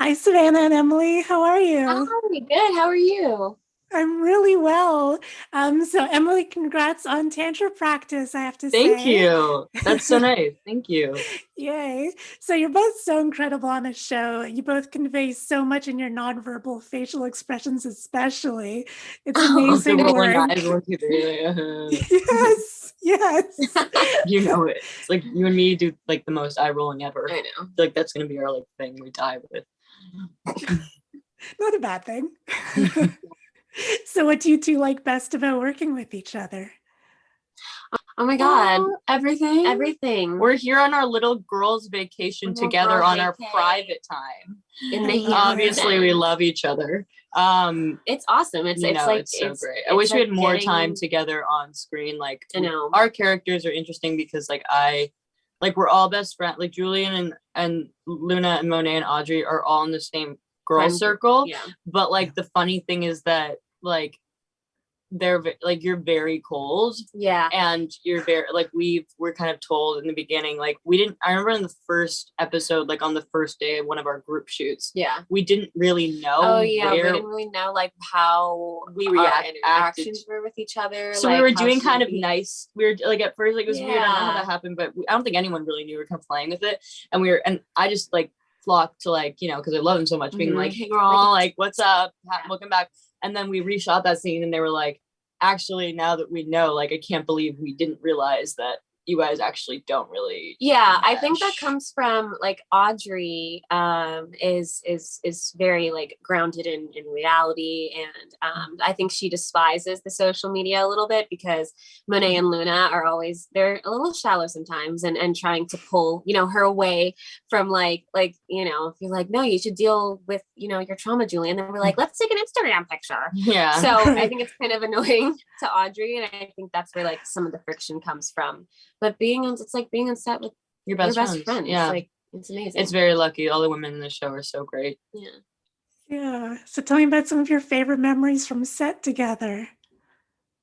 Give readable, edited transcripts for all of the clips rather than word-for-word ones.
Hi, Savannah and Emily. How are Hi, you? good. How are you? I'm really well. So Emily, congrats on tantra practice, I have to Thank say. you. That's so nice. Thank you. Yay. So you're both so incredible on the show. You both convey so much in your nonverbal facial expressions, especially. It's Oh, With the amazing rolling work. eyes, 1, 2, 3. Yes, yes. You know it. It's like you and me do like the most eye rolling ever. I know. Like that's gonna be our like thing we die with. Not a bad thing. So what do you two like best about working with each other? Oh my God. Everything. Everything. We're here on our little girls' vacation Little together girl on our vacay. private time. In the I love Obviously, we Hamptons. love each other. It's awesome. It's like It's so great. I it's wish we like had more getting- time together on screen. Like I know. our characters are interesting because we're all best friends. Like Julian and Luna and Monet and Audrey are all in the same girl Friend- circle. Yeah. But like the funny thing is that like like you're very cold Yeah. and you're very like we're kind of told in the beginning like I remember in the first episode, like on the first day of one of our group shoots, Yeah. we didn't really know Oh yeah. We where didn't really know like how we our acted. interactions were with each other. So like, we were how doing should kind of we- nice. We were like at first like it was weird. I don't know how Yeah. that happened, but I don't think anyone really knew we were kind of playing with it. And I just like flocked to like, because I love them so much, being like, hey girl, like what's up? Welcome back. And then we reshot that scene and they were like, actually, now that we know, like I can't believe we didn't realize that you guys actually don't really I think that mesh. comes from like Audrey is very like grounded in reality, and I think she despises the social media a little bit because Monet and Luna are always, they're a little shallow sometimes, and trying to pull her away from like if you're like, no, you should deal with your trauma, Julian, then we're like, let's take an Instagram picture. Yeah. So I think it's kind of annoying to Audrey, and I think that's where like some of the friction comes from. But it's like being on set with your best friends. Yeah. Like it's amazing. It's very lucky. All the women in the show are so great. Yeah. Yeah. So tell me about some of your favorite memories from set together.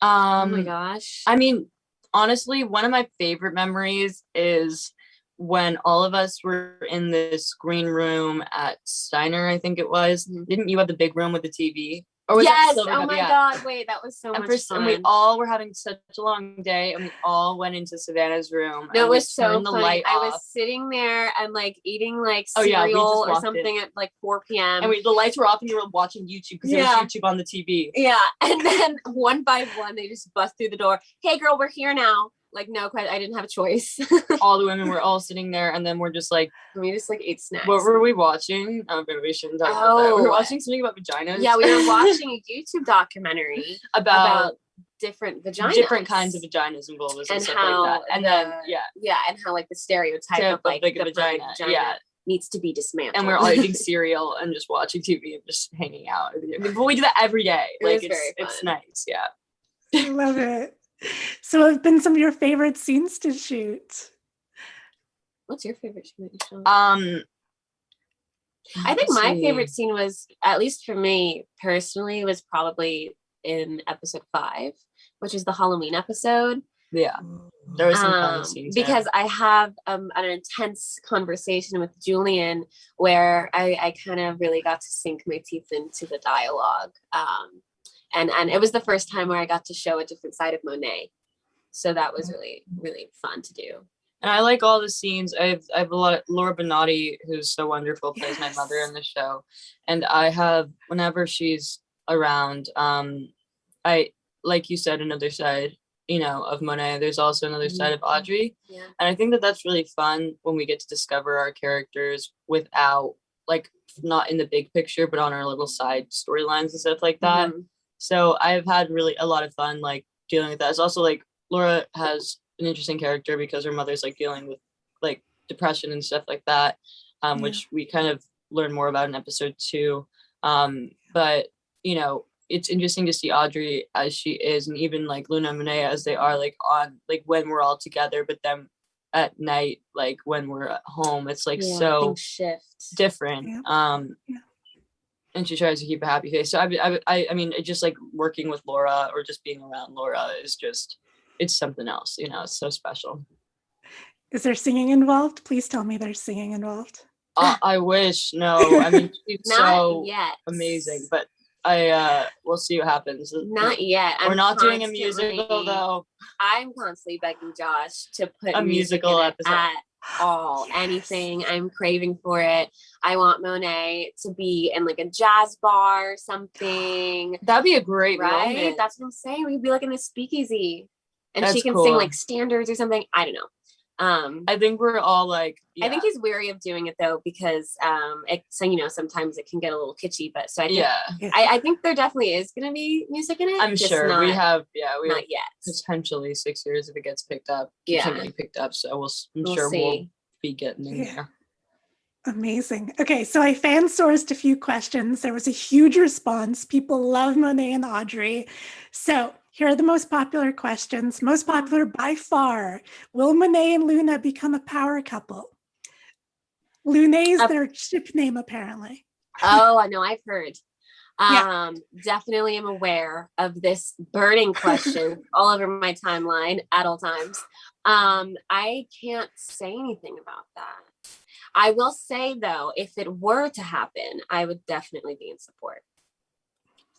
Oh my gosh. I mean, honestly, one of my favorite memories is when all of us were in this green room at Steiner, I think it was. Mhm. Didn't you have the big room with the TV? Or was Yes. that Oh my God. Wait, that was so much fun. And we all were having such a long day, and we all went into Savannah's room. No, and it was so turned the funny. light I off. was sitting there and like eating like Oh, yeah, we just cereal or walked something in. at like 4 p.m. And the lights were off, and you were watching YouTube because there was YouTube on the TV. Yeah, and then one by one they just bust through the door. Hey, girl, we're here now. Like, no, I didn't have a choice. All the women were all sitting there, and then we're just like, we just like ate snacks. what were we watching? Maybe we shouldn't talk about that. We were watching something about vaginas. Yeah, we were watching a YouTube documentary about different vaginas, different kinds of vaginas and vulvas and stuff how like that. And and how like the stereotype of like the vagina needs to be dismantled. And we're all eating cereal and just watching TV and just hanging out. But we do that every day. Like it's nice. Yeah. I love it. So what have been some of your favorite scenes to shoot? What's your favorite scene that you shot? I think my favorite scene was, at least for me personally, was probably in episode 5, which is the Halloween episode. Yeah, there was some funny scenes because I have an intense conversation with Julian where I kind of really got to sink my teeth into the dialogue. And it was the first time where I got to show a different side of Monet. So that was really, really fun to do. And I like all the scenes. I have a lot of Laura Benatti, who's so wonderful, plays my mother in the show. And I have, whenever she's around, I, like you said, another side, of Monet. There's also another side of Audrey. Yeah. And I think that that's really fun when we get to discover our characters without, like, not in the big picture, but on our little side storylines and stuff like that. Mm-hmm. So I've had really a lot of fun, like, dealing with that. It's also, like, Laura has an interesting character because her mother's, like, dealing with, like, depression and stuff like that, which we kind of learn more about in episode 2. But, it's interesting to see Audrey as she is, and even, like, Luna and Monet as they are, like, on, like, when we're all together, but then at night, like, when we're at home, it's, like, so different. And she tries to keep a happy face. So I mean, it just like working with Laura or just being around Laura is just, it's something else, it's so special. Is there singing involved? Please tell me there's singing involved. I wish. No, I mean, she's Not so yet. amazing, but we'll see what happens. Not yet. We're not doing a musical though. I'm constantly begging Josh to put A musical music in episode. it at all. Yes. Anything. I'm craving for it. I want Monet to be in like a jazz bar or something. That'd be a great Right? moment. That's what I'm saying. We'd be like in a speakeasy. And she That's can cool. sing like standards or something. I don't know. I think we're all like, I think he's wary of doing it though, because sometimes it can get a little kitschy, but so I think I think there definitely is gonna be music in it. I'm sure we have not yet. potentially 6 years if it gets picked up. Yeah. Continually picked up, so I'm sure see. we'll be getting in there. Amazing. Okay, so I fan sourced a few questions. There was a huge response. People love Monet and Audrey. So here are the most popular questions. Most popular by far. Will Monet and Luna become a power couple? Lunet is their ship name, apparently. Oh, I know. I've heard. Yeah. Definitely am aware of this burning question all over my timeline at all times. I can't say anything about that. I will say though, if it were to happen, I would definitely be in support.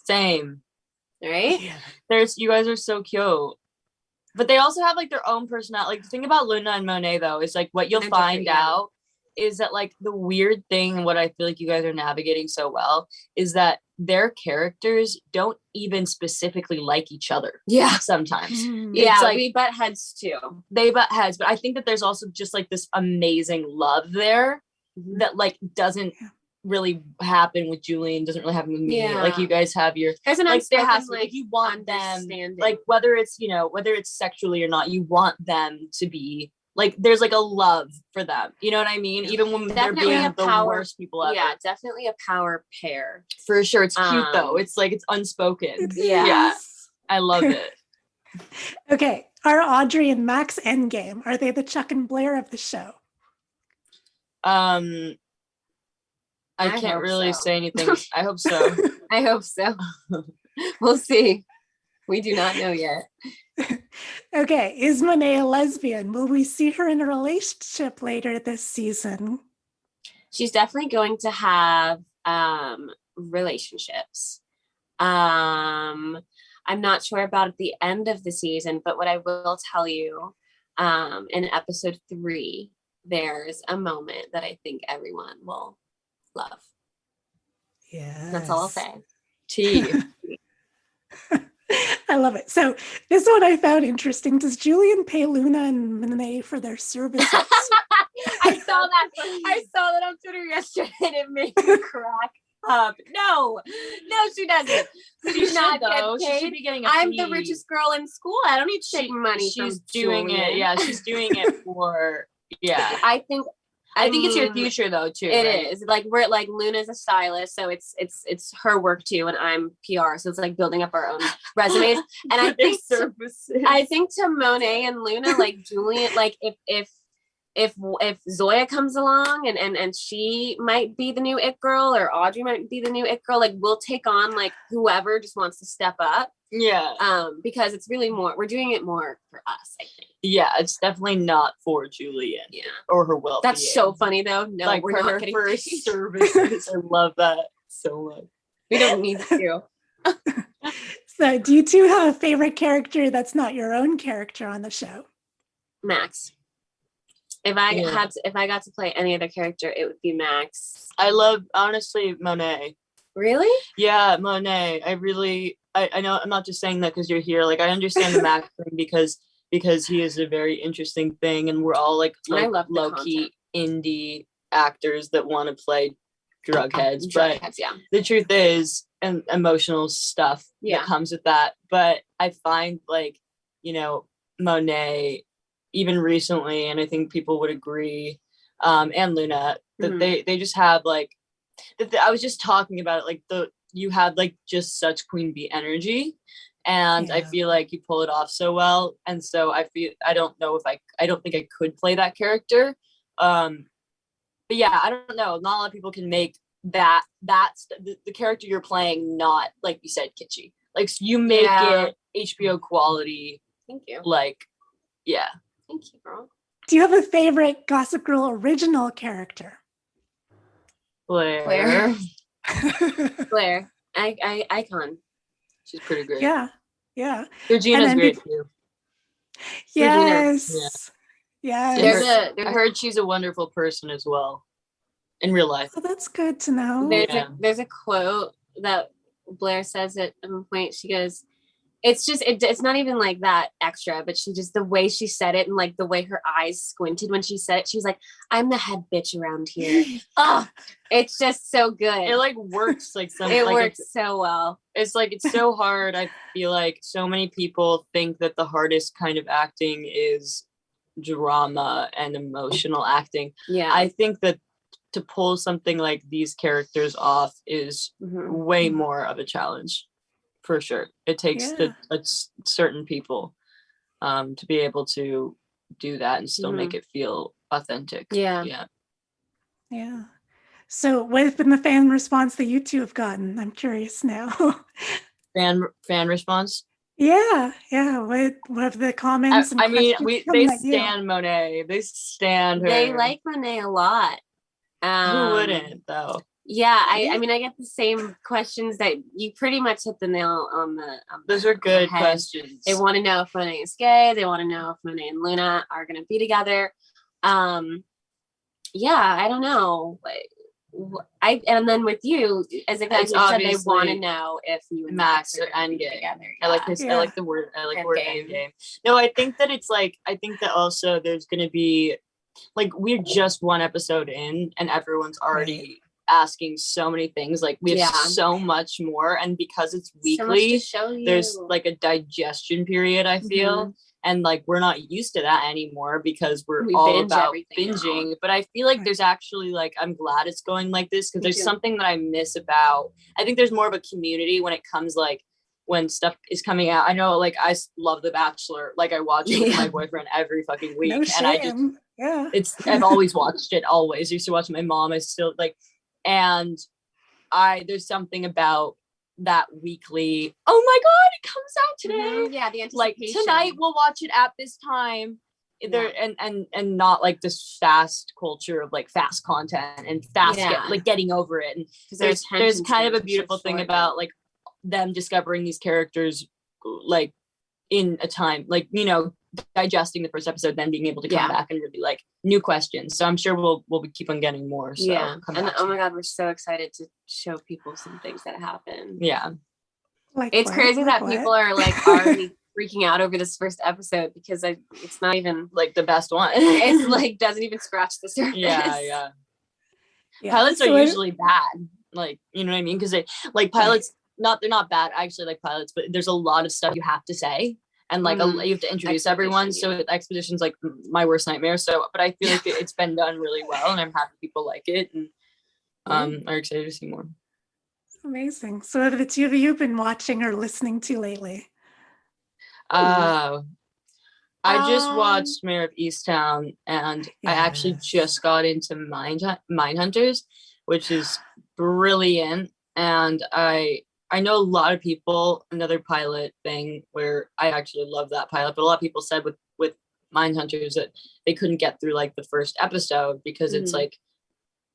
Same. Right? Yeah. You guys are so cute. But they also have like their own personality. Like the thing about Luna and Monet though is like what you'll find out is that like the weird thing, and what I feel like you guys are navigating so well, is that their characters don't even specifically like each other. Yeah. Sometimes. Yeah, It's like, we butt heads too. they butt heads, but I think that there's also just like this amazing love there that like doesn't really happen with Julian, doesn't really happen with me. Yeah. Like you guys have your There's an like there has unspoken, to, like you want them understanding. like whether it's sexually or not, you want them to be like there's like a love for them, you know what I mean? Even when Definitely they're being the power, worst people ever. Yeah, definitely a power pair. For sure. It's cute though. It's like it's unspoken. Yeah. I love it. Okay, are Audrey and Max endgame? Are they the Chuck and Blair of the show? I can't hope really so. say anything. I hope so. I hope so. We'll see. We do not know yet. Okay, is Monet a lesbian? Will we see her in a relationship later this season? She's definitely going to have relationships. I'm not sure about at the end of the season, but what I will tell you, in episode 3, there's a moment that I think everyone will love. Yeah, That's all I'll say. Tea. I love it. So this one I found interesting. Does Julian pay Luna and Monet for their services? I saw that on Twitter yesterday and it made me crack up. No, she doesn't. She's not though. get paid. She should be getting a I'm fee. the richest girl in school. I don't need to take money. She's from doing Julian. it. Yeah, she's doing it for I think it's your future though too. It is like we're like Luna's a stylist, so it's her work too, and I'm PR, so it's like building up our own resumes. And I think to Monet and Luna, like Julian, like if Zoya comes along and she might be the new it girl, or Audrey might be the new it girl, like we'll take on like whoever just wants to step up. Yeah. Because it's really we're doing it more for us, I think. Yeah, it's definitely not for Julian. Yeah. Or her wealth. That's so funny though. No, like we're for not her getting first paid. services. I love that so much. We don't need to. So do you two have a favorite character that's not your own character on the show? Max. If I got to play any other character, it would be Max. I love, honestly, Monet. Really? Yeah, Monet. I know I'm not just saying that because you're here. Like I understand the Max thing because he is a very interesting thing, and we're all like low-key indie actors that want to play drug heads. Yeah. The truth is, and emotional stuff that comes with that. But I find like, Monet, even recently, and I think people would agree, and Lunet, that they just have like, I was just talking about it, like you had like just such Queen Bee energy, and I feel like you pull it off so well, and so I don't think I could play that character, but yeah, I don't know, not a lot of people can make that's the character you're playing, not like you said, kitschy, like you make it HBO quality. Thank you. Like, yeah. Thank you, girl. Do you have a favorite Gossip Girl original character? Blair. Blair, icon. She's pretty great. Yeah. Georgina's great too. Yes. Yes. I heard she's a wonderful person as well in real life. Oh, that's good to know. There's a quote that Blair says at one point. She goes, it's just it's not even like that extra, but she just, the way she said it and like the way her eyes squinted when she said it, she was like, I'm the head bitch around here. Oh, it's just so good. It like works like something. It like works so well. It's like, it's so hard. I feel like so many people think that the hardest kind of acting is drama and emotional acting. Yeah. I think that to pull something like these characters off is way more of a challenge. For sure. It takes certain people to be able to do that and still make it feel authentic. Yeah. So what has been the fan response that you two have gotten? I'm curious now. fan response? Yeah. What have the comments and I mean, they at you? stan Monet. They stan her. They like Monet a lot. Who wouldn't though? Yeah, I mean, I get the same questions that you pretty much hit the nail on the. Those are good questions. They want to know if Monet is gay. They want to know if Monet and Luna are going to be together. Yeah, I don't know. And then with you, as a guy, you said they want to know if you and Max are endgame together. Yeah. I like this. I like the word. I like the word endgame. No, I think that it's like, I think that also there's going to be, like, we're just one episode in, and everyone's already asking so many things. Like, we have so much more, and because it's weekly, there's like a digestion period, I feel. And like, we're not used to that anymore because we all about binging. But I feel like there's actually, like, I'm glad it's going like this, because there's something that I miss about, I think there's more of a community when it comes, like, when stuff is coming out. I know, like, I love The Bachelor. Like, I watch it with my boyfriend every fucking week. No shame. And I just, I've always watched it, always. I used to watch my mom. I still, like, and there's something about that weekly, oh my god, it comes out today. Yeah, the anticipation. Like, tonight we'll watch it at this time. There and not like this fast culture of like fast content and fast getting over it. And there's kind of a beautiful thing about like them discovering these characters like in a time, like, you know, digesting the first episode, then being able to come back and really like new questions. So I'm sure we'll keep on getting more. So and oh my god, we're so excited to show people some things that happen. Like, it's crazy that people are like already freaking out over this first episode, because it's not even like the best one. It's like doesn't even scratch the surface. Pilots are usually bad, like, you know what I mean, because they like pilots, they're not bad, I actually like pilots, but there's a lot of stuff you have to say. And like you have to introduce everyone. So Expedition's like my worst nightmare. So, but I feel like it's been done really well, and I'm happy people like it, and are excited to see more. Amazing. So, what have the two of you been watching or listening to lately? I just watched Mayor of Easttown, and I actually just got into Mindhunters, which is brilliant. And I know a lot of people, another pilot thing where I actually love that pilot, but a lot of people said with Mindhunters that they couldn't get through like the first episode because it's like,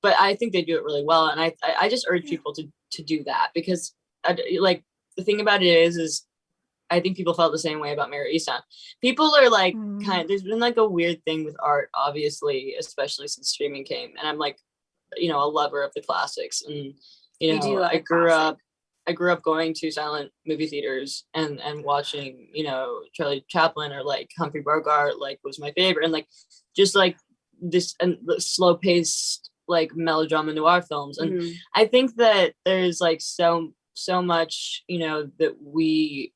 but I think they do it really well. And I just urge people to do that, because like the thing about it is I think people felt the same way about Mayor of Easttown. People are like there's been like a weird thing with art, obviously, especially since streaming came. And I'm like, you know, a lover of the classics, and you know, I grew up going to silent movie theaters and watching, you know, Charlie Chaplin or like Humphrey Bogart, like, was my favorite. And like, just like this and slow paced, like, melodrama noir films. And I think that there's like so much, you know, that we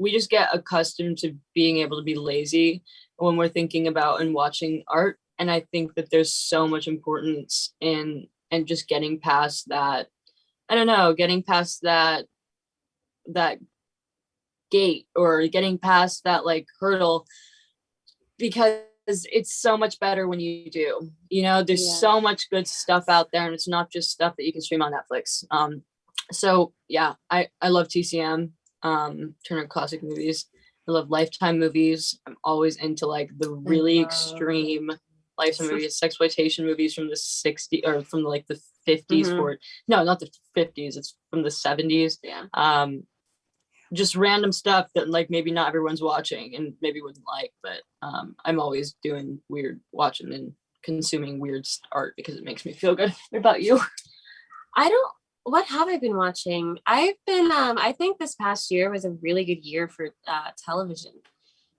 just get accustomed to being able to be lazy when we're thinking about and watching art. And I think that there's so much importance in just getting past that. I don't know, getting past that gate, or getting past that like hurdle, because it's so much better when you do. You know, there's so much good stuff out there, and it's not just stuff that you can stream on Netflix. So yeah, I love TCM, Turner Classic Movies. I love Lifetime movies. I'm always into like the really extreme Lifetime movies, sexploitation movies from the 60s or from like the 50s for no, not the 50s, it's from the 70s. Yeah. Just random stuff that like maybe not everyone's watching and maybe wouldn't like, but I'm always doing weird, watching and consuming weird art because it makes me feel good. What about you? What have I been watching? I've been I think this past year was a really good year for television.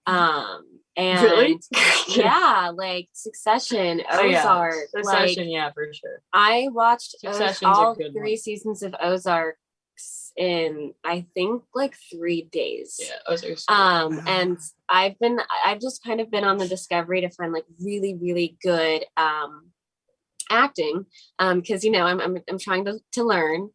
And Really? yeah, like Succession, Ozark. Succession, like, yeah, for sure. I watched all a good 3 one. seasons of Ozarks in I think like 3 days. Yeah, Ozark's and I've just kind of been on the discovery to find like really, really good acting, because I'm trying to learn,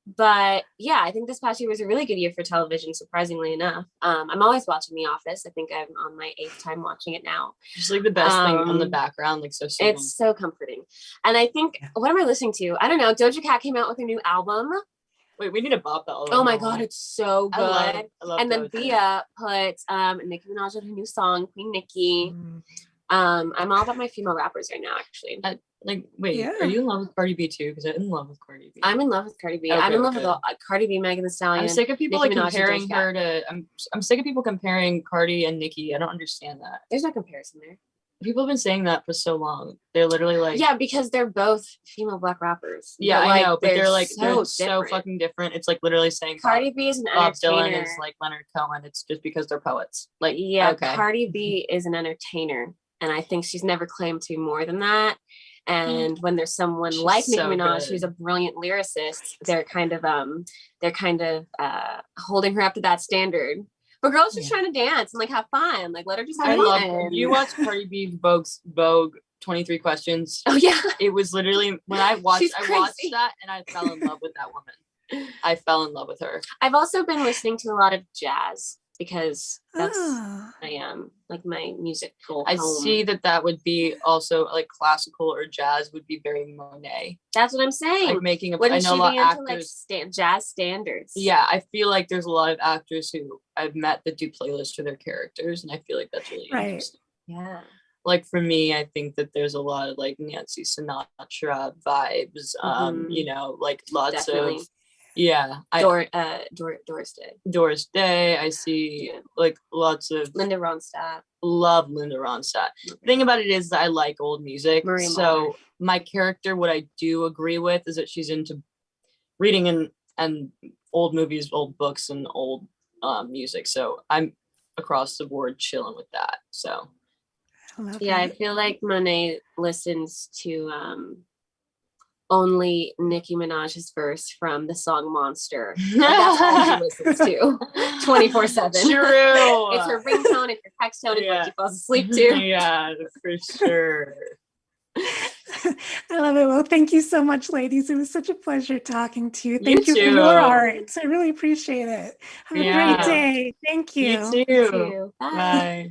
but yeah, I think this past year was a really good year for television, surprisingly enough. I'm always watching The Office. I think I'm on my 8th time watching it now. Just like the best thing on the background, like so simple. It's so comforting. And I think, what am I listening to? I don't know. Doja Cat came out with a new album. Wait, we need to bop that. Oh my god, it's so good. I love and then Doja. Bia put Nicki Minaj on her new song, Queen Nicki. I'm all about my female rappers right now, actually. Are you in love with Cardi B too? Because I'm in love with Cardi B. I'm in love with Cardi B. Okay, I'm in love with Cardi B, Megan Thee Stallion. I'm sick of people Nicki like Minaj, comparing her to. I'm sick of people comparing Cardi and Nicki. I don't understand that. There's no comparison there. People have been saying that for so long. They're literally like, yeah, because they're both female Black rappers. Yeah, I know, but they're like so so fucking different. It's like literally saying Cardi B is an Bob entertainer. Dylan is like Leonard Cohen. It's just because they're poets. Like, yeah, okay. Cardi B is an entertainer, and I think she's never claimed to be more than that. And when there's someone like Nicki Minaj, who's a brilliant lyricist, they're kind of holding her up to that standard. But girls just trying to dance and like have fun. Like, let her just have fun. You watch Cardi B Vogue 23 Questions. Oh yeah. It was literally when I watched that and I fell in love with that woman. I fell in love with her. I've also been listening to a lot of jazz because that's like my musical I home. see that would be also like classical or jazz would be very Monet. That's what I'm saying. Like making I know a lot of actors like jazz standards. Yeah, I feel like there's a lot of actors who I've met that do playlists for their characters, and I feel like that's really interesting. Yeah. Like for me, I think that there's a lot of like Nancy Sinatra vibes. Like lots Definitely. of Doris Day. Doris Day. I see like lots of Linda Ronstadt. Love Linda Ronstadt. The thing about it is that I like old music. Marie so Mulder. My character, what I do agree with is that she's into reading and old movies, old books, and old music. So I'm across the board chilling with that. So I feel like Monet listens to only Nicki Minaj's verse from the song Monster. That's all she listens to 24/7. True. It's her ringtone, it's her text tone, it's what she falls asleep to. Yeah, for sure. I love it. Well, thank you so much, ladies. It was such a pleasure talking to you. Thank you too. for your art. I really appreciate it. Have a great day. Thank you. You too. You too. Bye. Bye.